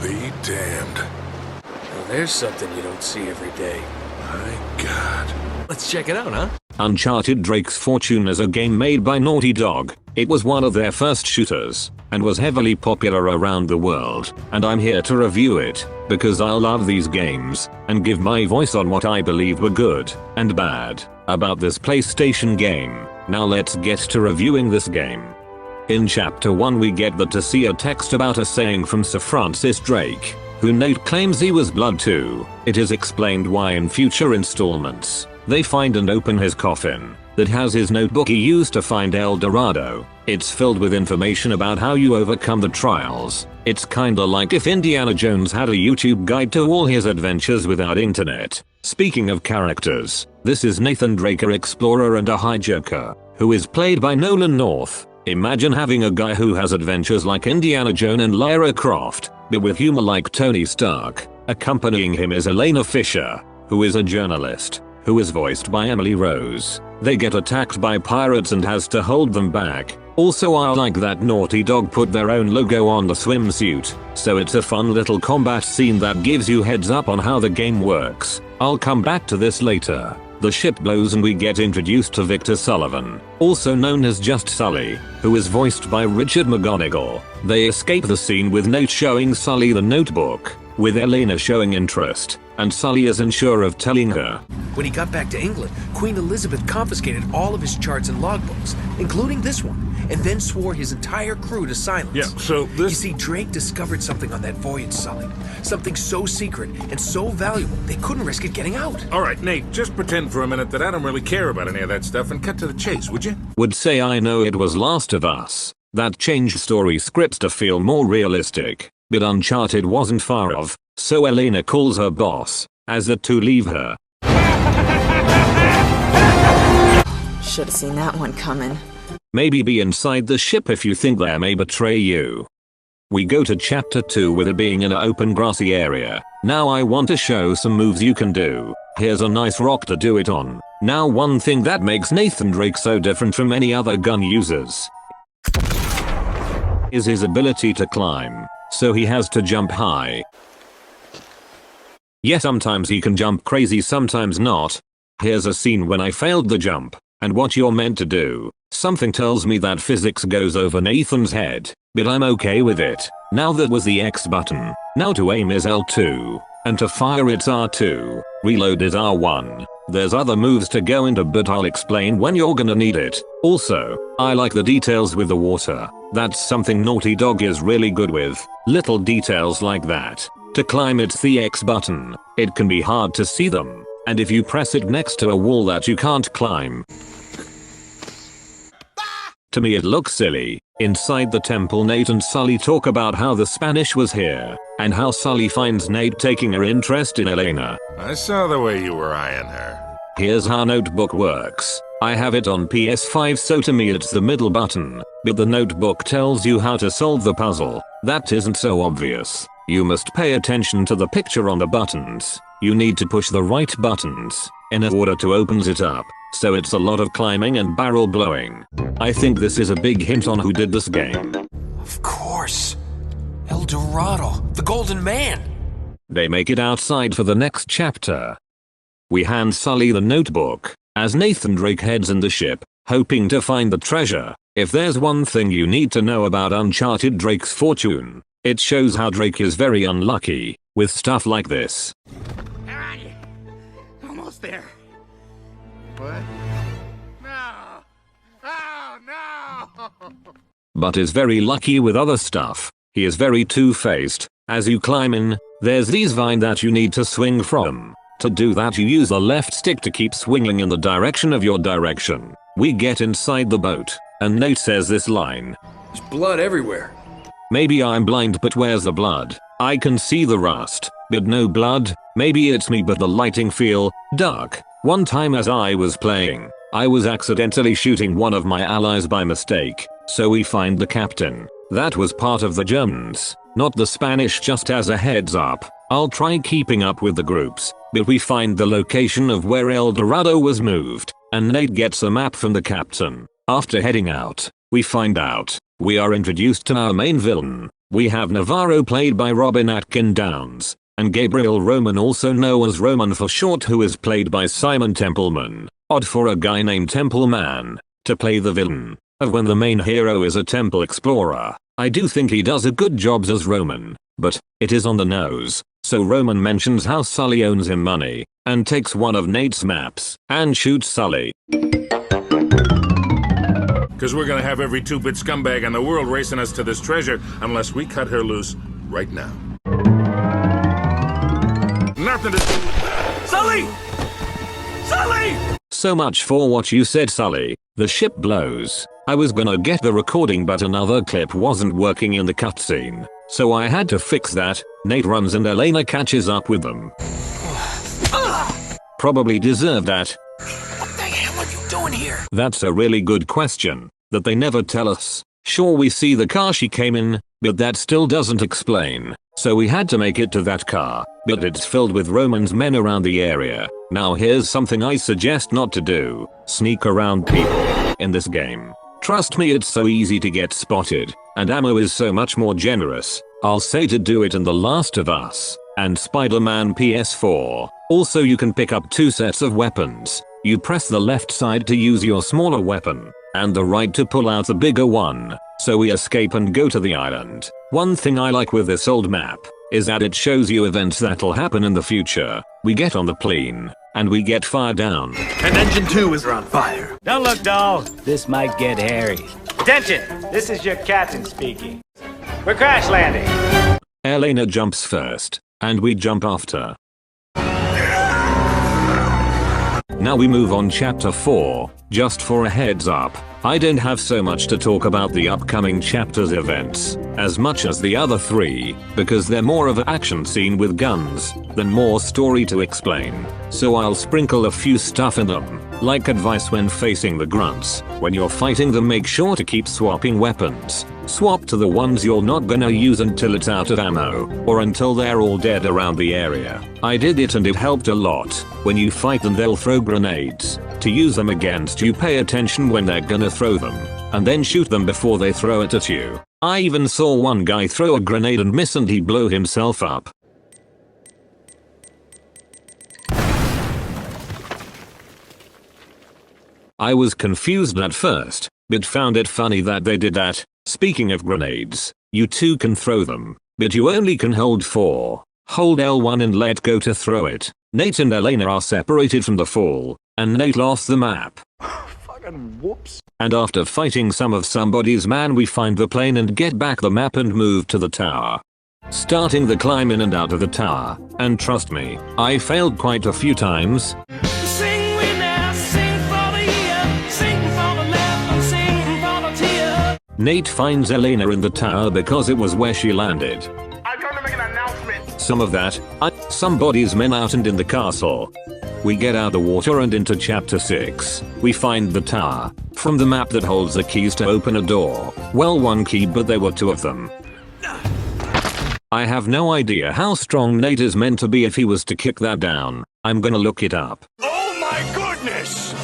Be damned. Well, there's something you don't see every day. My God. Let's check it out, huh? Uncharted Drake's Fortune is a game made by Naughty Dog. It was one of their first shooters, and was heavily popular around the world, and I'm here to review it, because I love these games, and give my voice on what I believe were good, and bad, about this PlayStation game. Now let's get to reviewing this game. In Chapter 1 we get to see a text about a saying from Sir Francis Drake, who Nate claims he was blood to. It is explained why in future installments, they find and open his coffin, that has his notebook he used to find El Dorado. It's filled with information about how you overcome the trials. It's kinda like if Indiana Jones had a YouTube guide to all his adventures without internet. Speaking of characters, this is Nathan Drake, an explorer and a hijacker, who is played by Nolan North. Imagine having a guy who has adventures like Indiana Jones and Lara Croft, but with humor like Tony Stark. Accompanying him is Elena Fisher, who is a journalist, who is voiced by Emily Rose. They get attacked by pirates and has to hold them back. Also I like that Naughty Dog put their own logo on the swimsuit, so it's a fun little combat scene that gives you heads up on how the game works. I'll come back to this later. The ship blows and we get introduced to Victor Sullivan, also known as just Sully, who is voiced by Richard McGonigal. They escape the scene with Nate showing Sully the notebook, with Elena showing interest, and Sully is unsure of telling her. When he got back to England, Queen Elizabeth confiscated all of his charts and logbooks, including this one, and then swore his entire crew to silence. Yeah, so You this... see, Drake discovered something on that voyage, Sully. Something so secret and so valuable, they couldn't risk it getting out. Alright, Nate, just pretend for a minute that I don't really care about any of that stuff and cut to the chase, would you? Would say I know it was Last of Us. That changed story scripts to feel more realistic, but Uncharted wasn't far off, so Elena calls her boss, as the two leave her. Should've seen that one coming. Maybe be inside the ship if you think they may betray you. We go to Chapter 2 with it being an open grassy area. Now I want to show some moves you can do. Here's a nice rock to do it on. Now one thing that makes Nathan Drake so different from any other gun users is his ability to climb, so he has to jump high. Yeah, sometimes he can jump crazy, sometimes not. Here's a scene when I failed the jump, and what you're meant to do. Something tells me that physics goes over Nathan's head, but I'm okay with it. Now that was the X button. Now to aim is L2, and to fire it's R2, reload is R1. There's other moves to go into, but I'll explain when you're gonna need it. Also, I like the details with the water. That's something Naughty Dog is really good with. Little details like that. To climb it's the X button. It can be hard to see them, and if you press it next to a wall that you can't climb. To me it looks silly. Inside the temple Nate and Sully talk about how the Spanish was here, and how Sully finds Nate taking her interest in Elena. I saw the way you were eyeing her. Here's how Notebook works. I have it on PS5, so to me it's the middle button, but the Notebook tells you how to solve the puzzle. That isn't so obvious. You must pay attention to the picture on the buttons. You need to push the right buttons in order to open it up, so it's a lot of climbing and barrel blowing. I think this is a big hint on who did this game. Of course. El Dorado, the Golden Man. They make it outside for the next chapter. We hand Sully the notebook, as Nathan Drake heads in the ship, hoping to find the treasure. If there's one thing you need to know about Uncharted Drake's Fortune, it shows how Drake is very unlucky with stuff like this. Where are you? Almost there. What? No! Oh, no! But is very lucky with other stuff. He is very two-faced. As you climb in, there's these vines that you need to swing from. To do that you use the left stick to keep swinging in the direction of your direction. We get inside the boat, and Nate says this line. There's blood everywhere. Maybe I'm blind, but where's the blood? I can see the rust, but no blood. Maybe it's me, but the lighting feel dark. One time as I was playing, I was accidentally shooting one of my allies by mistake, so we find the captain. That was part of the Germans, not the Spanish. Just as a heads up, I'll try keeping up with the groups, but we find the location of where El Dorado was moved, and Nate gets a map from the captain. After heading out, we find out. We are introduced to our main villain. We have Navarro played by Robin Atkin Downes, and Gabriel Roman, also known as Roman for short, who is played by Simon Templeman. Odd for a guy named Templeman to play the villain of when the main hero is a temple explorer. I do think he does a good job as Roman, but it is on the nose. So Roman mentions how Sully owes him money and takes one of Nate's maps and shoots Sully. Because we're gonna have every two-bit scumbag in the world racing us to this treasure unless we cut her loose right now. Nothing to do. Sully! Sully! So much for what you said, Sully. The ship blows. I was gonna get the recording, but another clip wasn't working in the cutscene, so I had to fix that. Nate runs and Elena catches up with them. Probably deserve that. What the hell are you doing here? That's a really good question that they never tell us. Sure, we see the car she came in, but that still doesn't explain. So we had to make it to that car, but it's filled with Roman's men around the area. Now here's something I suggest not to do. Sneak around people in this game. Trust me, it's so easy to get spotted, and ammo is so much more generous. I'll say to do it in The Last of Us and Spider-Man PS4. Also, you can pick up 2 sets of weapons. You press the left side to use your smaller weapon, and the right to pull out the bigger one. So we escape and go to the island. One thing I like with this old map is that it shows you events that'll happen in the future. We get on the plane, and we get fired down. And engine 2 is on fire. Don't look dull. This might get hairy. Attention! This is your captain speaking. We're crash landing. Elena jumps first, and we jump after. Now we move on chapter 4. Just for a heads up, I don't have so much to talk about the upcoming chapter's events as much as the other 3, because they're more of an action scene with guns than more story to explain. So I'll sprinkle a few stuff in them, like advice when facing the grunts. When you're fighting them, make sure to keep swapping weapons. Swap to the ones you're not gonna use until it's out of ammo, or until they're all dead around the area. I did it and it helped a lot. When you fight them, they'll throw grenades. To use them against you, pay attention when they're gonna throw them, and then shoot them before they throw it at you. I even saw one guy throw a grenade and miss and he blew himself up. I was confused at first, but found it funny that they did that. Speaking of grenades, you too can throw them, but you only can hold 4. Hold L1 and let go to throw it. Nate and Elena are separated from the fall, and Nate lost the map. Fucking whoops. And after fighting some of somebody's man, we find the plane and get back the map and move to the tower. Starting the climb in and out of the tower, and trust me, I failed quite a few times. Sing we now, sing for the year, sing for the left and sing for the tear. Nate finds Elena in the tower because it was where she landed. I've come to make an announcement. Some of that, somebody's men out and in the castle. We get out the water and into chapter 6. We find the tower. From the map that holds the keys to open a door. Well, one key, but there were 2 of them. I have no idea how strong Nate is meant to be if he was to kick that down. I'm gonna look it up. Oh my goodness!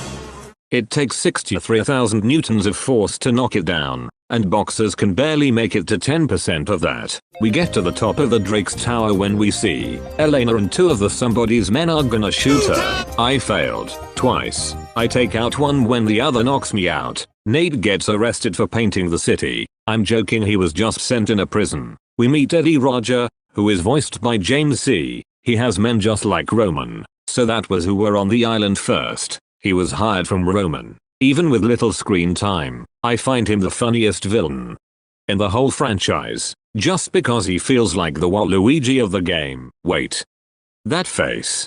It takes 63,000 newtons of force to knock it down, and boxers can barely make it to 10% of that. We get to the top of the Drake's tower when we see Elena and 2 of the somebody's men are gonna shoot her. I failed twice. I take out one when the other knocks me out. Nate gets arrested for painting the city. I'm joking, he was just sent in a prison. We meet Eddie Roger, who is voiced by James C. He has men just like Roman, so that was who were on the island first. He was hired from Roman. Even with little screen time, I find him the funniest villain in the whole franchise, just because he feels like the Waluigi of the game. Wait. That face.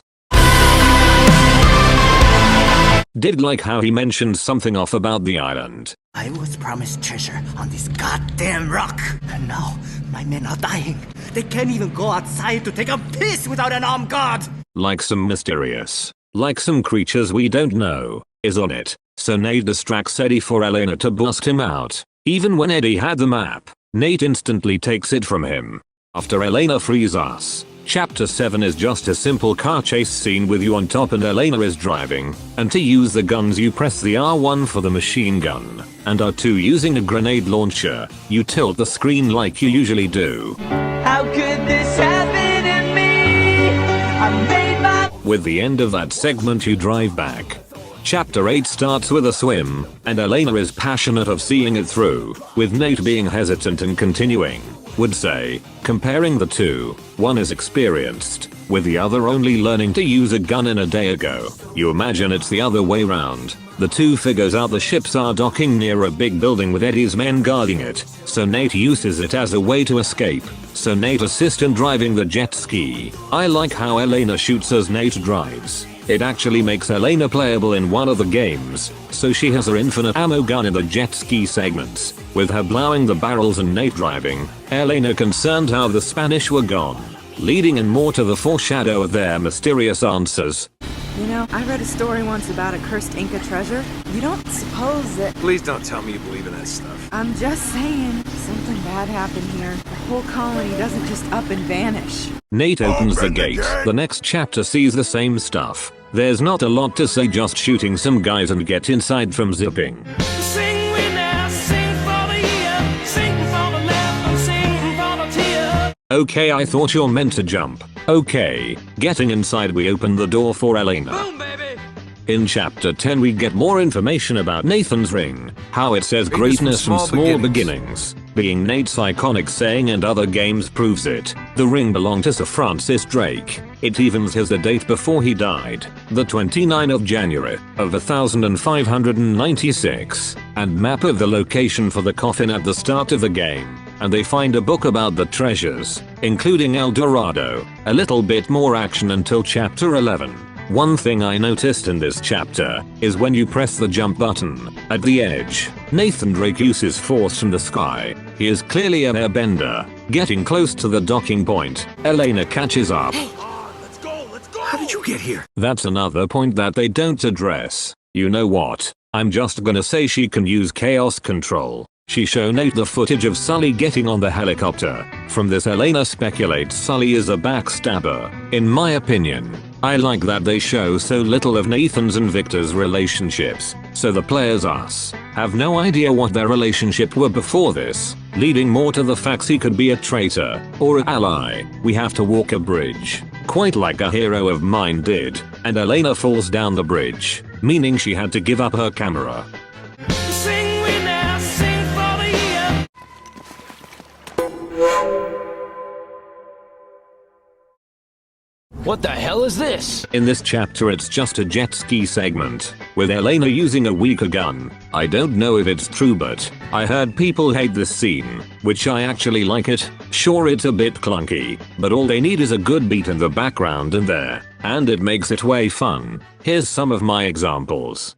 Did like how he mentioned something off about the island. I was promised treasure on this goddamn rock, and now my men are dying. They can't even go outside to take a piss without an armed guard. Like some mysterious, like some creatures we don't know, is on it. So Nate distracts Eddie for Elena to bust him out. Even when Eddie had the map, Nate instantly takes it from him. After Elena frees us, Chapter 7 is just a simple car chase scene with you on top and Elena is driving, and to use the guns you press the R1 for the machine gun, and R2 using a grenade launcher, you tilt the screen like you usually do. How could this happen to me? I made my With the end of that segment you drive back. Chapter 8 starts with a swim, and Elena is passionate of seeing it through, with Nate being hesitant and continuing. Would say, comparing the two, one is experienced, with the other only learning to use a gun in a day ago. You imagine it's the other way round. The two figures out the ships are docking near a big building with Eddie's men guarding it, so Nate uses it as a way to escape. So Nate assists in driving the jet ski. I like how Elena shoots as Nate drives. It actually makes Elena playable in one of the games, so she has her infinite ammo gun in the jet ski segments, with her blowing the barrels and Nate driving. Elena concerned how the Spanish were gone, leading in more to the foreshadow of their mysterious answers. You know, I read a story once about a cursed Inca treasure. You don't suppose that... Please don't tell me you believe in that stuff. I'm just saying, something bad happened here. The whole colony doesn't just up and vanish. Nate opens the gate. The next chapter sees the same stuff. There's not a lot to say, just shooting some guys and get inside from zipping. sing we now, sing for the year, sing for the laughter, sing for the tear. Okay, I thought you're meant to jump. Okay, getting inside we open the door for Elena. Boom, baby. In chapter 10 we get more information about Nathan's ring, how it says greatness from small beginnings. Being Nate's iconic saying and other games proves it. The ring belonged to Sir Francis Drake. It even has a date before he died, the 29th of January of 1596, and map of the location for the coffin at the start of the game. And they find a book about the treasures, including El Dorado. A little bit more action until chapter 11. One thing I noticed in this chapter is when you press the jump button at the edge, Nathan Drake uses force from the sky. He is clearly an airbender. Getting close to the docking point, Elena catches up. How did you get here? That's another point that they don't address. You know what? I'm just gonna say she can use chaos control. She showed Nate the footage of Sully getting on the helicopter. From this, Elena speculates Sully is a backstabber. In my opinion, I like that they show so little of Nathan's and Victor's relationships, so the players us have no idea what their relationship were before this, leading more to the facts he could be a traitor or an ally. We have to walk a bridge, quite like a hero of mine did, and Elena falls down the bridge, meaning she had to give up her camera. Sing we now, sing for the year. What the hell is this? In this chapter it's just a jet ski segment, with Elena using a weaker gun. I don't know if it's true, but I heard people hate this scene, which I actually like it. Sure, it's a bit clunky, but all they need is a good beat in the background and it makes it way fun. Here's some of my examples.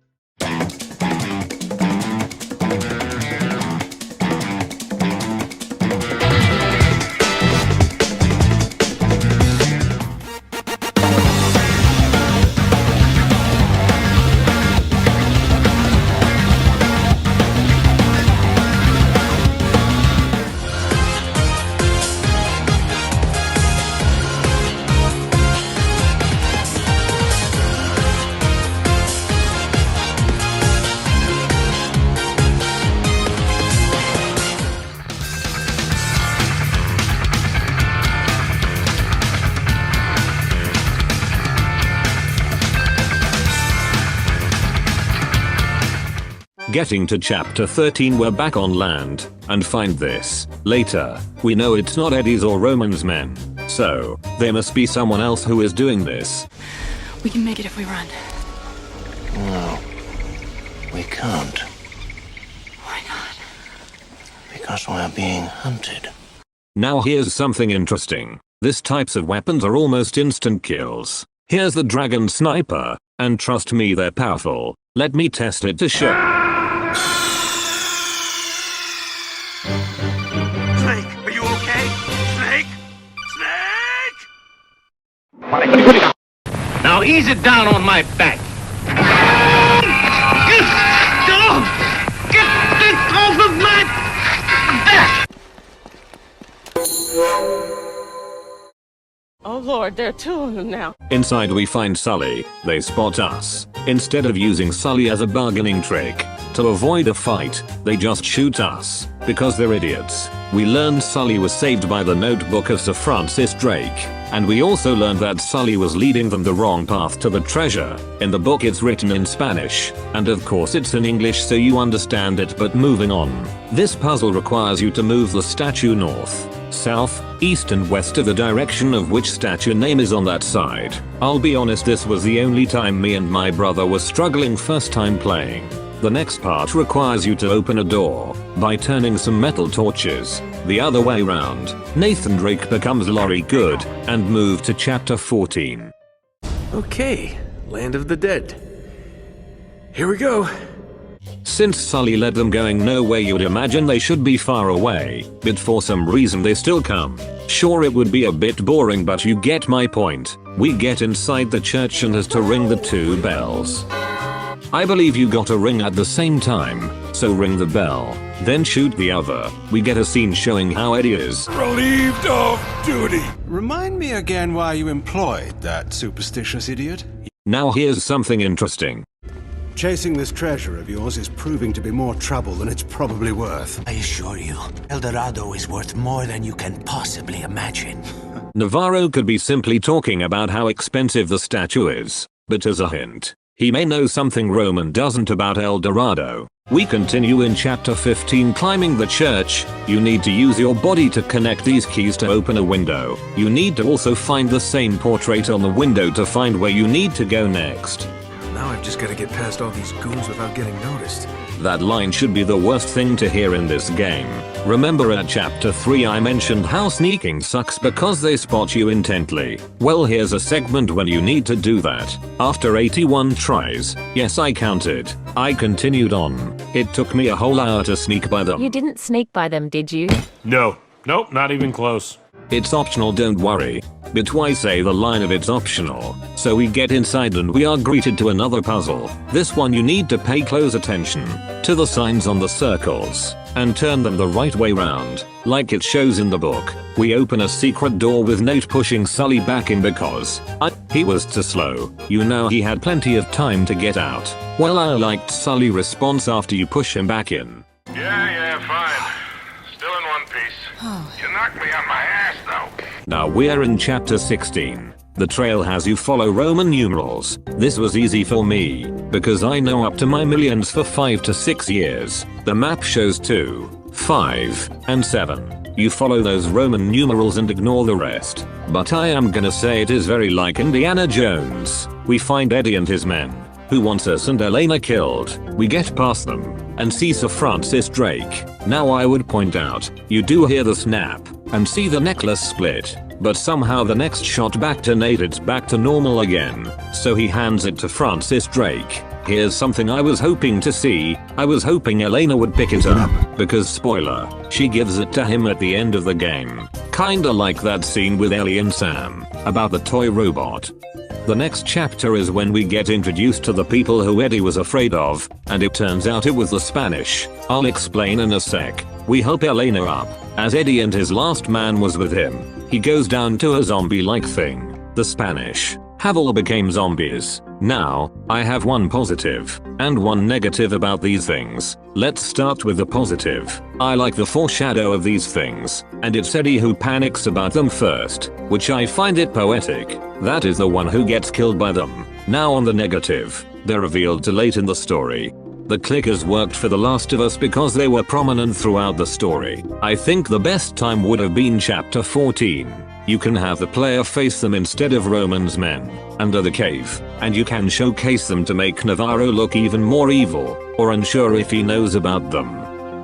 Getting to chapter 13, we're back on land, and find this. Later, we know it's not Eddie's or Roman's men. So, there must be someone else who is doing this. We can make it if we run. No, we can't. Why not? Because we're being hunted. Now here's something interesting. These types of weapons are almost instant kills. Here's the dragon sniper, and trust me, they're powerful. Let me test it to show. Snake, are you okay? Snake? Snake! Now ease it down on my back. Get it off of my back! Oh Lord, there are two of them now. Inside we find Sully. They spot us. Instead of using Sully as a bargaining trick to avoid a fight, they just shoot us because they're idiots. We learned Sully was saved by the notebook of Sir Francis Drake, and we also learned that Sully was leading them the wrong path to the treasure. In the book it's written in Spanish, and of course it's in English so you understand it, but moving on. This puzzle requires you to move the statue north, south, east and west of the direction of which statue name is on that side. I'll be honest, this was the only time me and my brother were struggling first time playing. The next part requires you to open a door by turning some metal torches the other way round. Nathan Drake becomes Laurie Good and move to chapter 14. Okay, Land of the Dead. Here we go. Since Sully led them going nowhere, you'd imagine they should be far away, but for some reason they still come. Sure, it would be a bit boring, but you get my point. We get inside the church and has to ring the 2 bells. I believe you got a ring at the same time, so ring the bell, then shoot the other. We get a scene showing how Eddie is relieved of duty. Remind me again why you employed that superstitious idiot. Now here's something interesting. Chasing this treasure of yours is proving to be more trouble than it's probably worth. I assure you, El Dorado is worth more than you can possibly imagine. Navarro could be simply talking about how expensive the statue is, but as a hint, he may know something Roman doesn't about El Dorado. We continue in chapter 15, climbing the church. You need to use your body to connect these keys to open a window. You need to also find the same portrait on the window to find where you need to go next. Now I've just got to get past all these goons without getting noticed. That line should be the worst thing to hear in this game. Remember at chapter 3 I mentioned how sneaking sucks because they spot you intently. Well, here's a segment when you need to do that. After 81 tries, yes I counted, I continued on. It took me a whole hour to sneak by them. You didn't sneak by them, did you? No. Nope, not even close. It's optional, don't worry. But why say the line of it's optional? So we get inside and we are greeted to another puzzle. This one you need to pay close attention to the signs on the circles and turn them the right way round, like it shows in the book. We open a secret door with Nate pushing Sully back in because he was too slow. You know, he had plenty of time to get out. Well, I liked Sully's response after you push him back in. Yeah, fine. Still in one piece. You knocked me on my ass, though. Now we're in chapter 16. The trail has you follow Roman numerals. This was easy for me, because I know up to my millions for 5 to 6 years. The map shows 2, 5, and 7. You follow those Roman numerals and ignore the rest. But I am gonna say it is very like Indiana Jones. We find Eddie and his men, who wants us and Elena killed. We get past them and see Sir Francis Drake. Now I would point out, you do hear the snap and see the necklace split, but somehow the next shot back to Nate it's back to normal again, so he hands it to Francis Drake. Here's something I was hoping to see. I was hoping Elena would pick it up, because spoiler, she gives it to him at the end of the game. Kinda like that scene with Ellie and Sam, about the toy robot. The next chapter is when we get introduced to the people who Eddie was afraid of, and it turns out it was the Spanish. I'll explain in a sec. We help Elena up, as Eddie and his last man was with him. He goes down to a zombie-like thing. The Spanish have all became zombies. Now, I have one positive and one negative about these things. Let's start with the positive. I like the foreshadow of these things, and it's Eddie who panics about them first, which I find it poetic. That is the one who gets killed by them. Now on the negative, they're revealed too late in the story. The clickers worked for The Last of Us because they were prominent throughout the story. I think the best time would have been chapter 14. You can have the player face them instead of Roman's men, under the cave, and you can showcase them to make Navarro look even more evil, or unsure if he knows about them.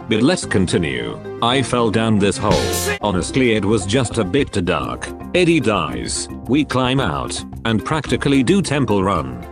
But let's continue. I fell down this hole. Honestly, it was just a bit too dark. Eddie dies. We climb out, and practically do temple run.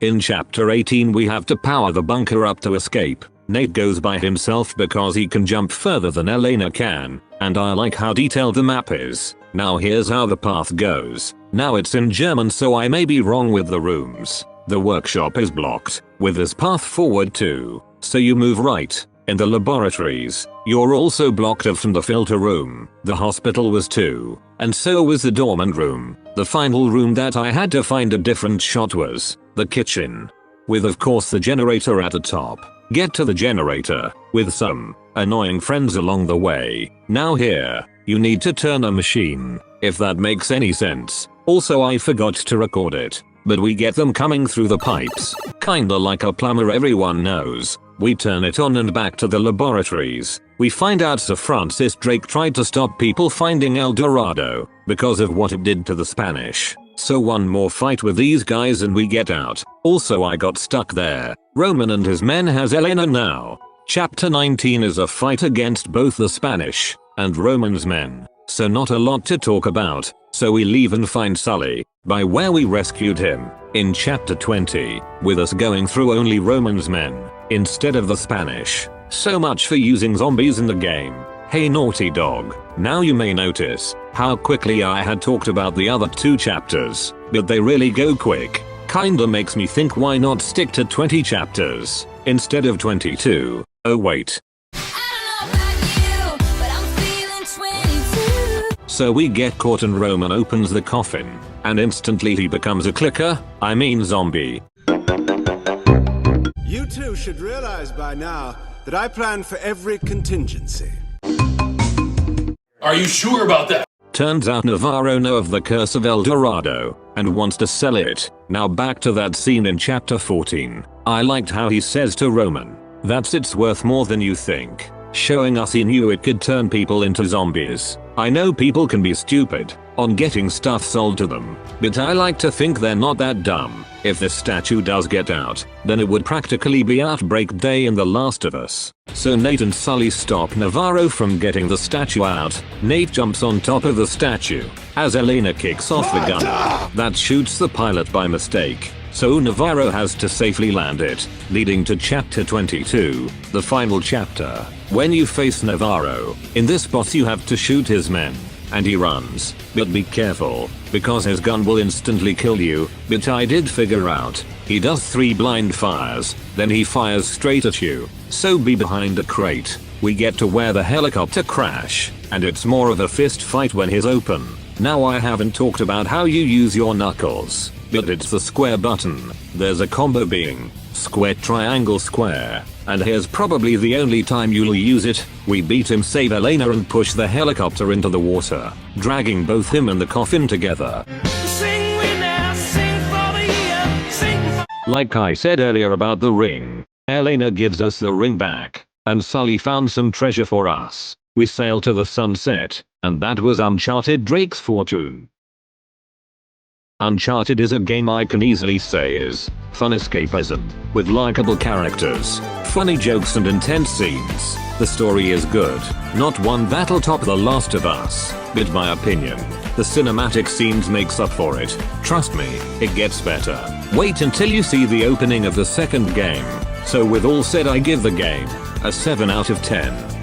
In chapter 18 we have to power the bunker up to escape. Nate goes by himself because he can jump further than Elena can, and I like how detailed the map is. Now here's how the path goes. Now it's in German so I may be wrong with the rooms. The workshop is blocked, with this path forward too, so you move right. In the laboratories, you're also blocked off from the filter room. The hospital was too, and so was the dormant room. The final room that I had to find a different shot was the kitchen. With of course the generator at the top. Get to the generator, with some annoying friends along the way. Now here, you need to turn a machine, if that makes any sense. Also I forgot to record it, but we get them coming through the pipes. Kinda like a plumber everyone knows. We turn it on and back to the laboratories. We find out Sir Francis Drake tried to stop people finding El Dorado, because of what it did to the Spanish. So one more fight with these guys and we get out. Also I got stuck there. Roman and his men has Elena now. Chapter 19 is a fight against both the Spanish and Roman's men. So not a lot to talk about. So we leave and find Sully, by where we rescued him, in chapter 20, with us going through only Roman's men, instead of the Spanish. So much for using zombies in the game. Hey Naughty Dog, now you may notice how quickly I had talked about the other 2 chapters, but they really go quick. Kinda makes me think why not stick to 20 chapters, instead of 22. Oh wait. So we get caught and Roman opens the coffin, and instantly he becomes a clicker, I mean zombie. You two should realize by now that I plan for every contingency. Are you sure about that? Turns out Navarro knows of the curse of El Dorado, and wants to sell it. Now back to that scene in chapter 14. I liked how he says to Roman, "That's it's worth more than you think." Showing us he knew it could turn people into zombies. I know people can be stupid on getting stuff sold to them, but I like to think they're not that dumb. If the statue does get out, then it would practically be Outbreak Day in The Last of Us. So Nate and Sully stop Navarro from getting the statue out. Nate jumps on top of the statue, as Elena kicks off the gunner that shoots the pilot by mistake. So Navarro has to safely land it, leading to chapter 22, the final chapter. When you face Navarro, in this boss you have to shoot his men, and he runs, but be careful, because his gun will instantly kill you, but I did figure out, he does 3 blind fires, then he fires straight at you, so be behind a crate. We get to where the helicopter crash, and it's more of a fist fight when he's open. Now I haven't talked about how you use your knuckles, but it's the square button. There's a combo being square triangle square, and here's probably the only time you'll use it. We beat him, save Elena and push the helicopter into the water, dragging both him and the coffin together. Sing we now, sing for the year, sing for Like I said earlier about the ring, Elena gives us the ring back, and Sully found some treasure for us. We sail to the sunset, and that was Uncharted Drake's Fortune. Uncharted is a game I can easily say is fun escapism, with likable characters, funny jokes and intense scenes. The story is good, not one that'll top The Last of Us, but my opinion, the cinematic scenes makes up for it. Trust me, it gets better. Wait until you see the opening of the second game. So with all said, I give the game a 7 out of 10.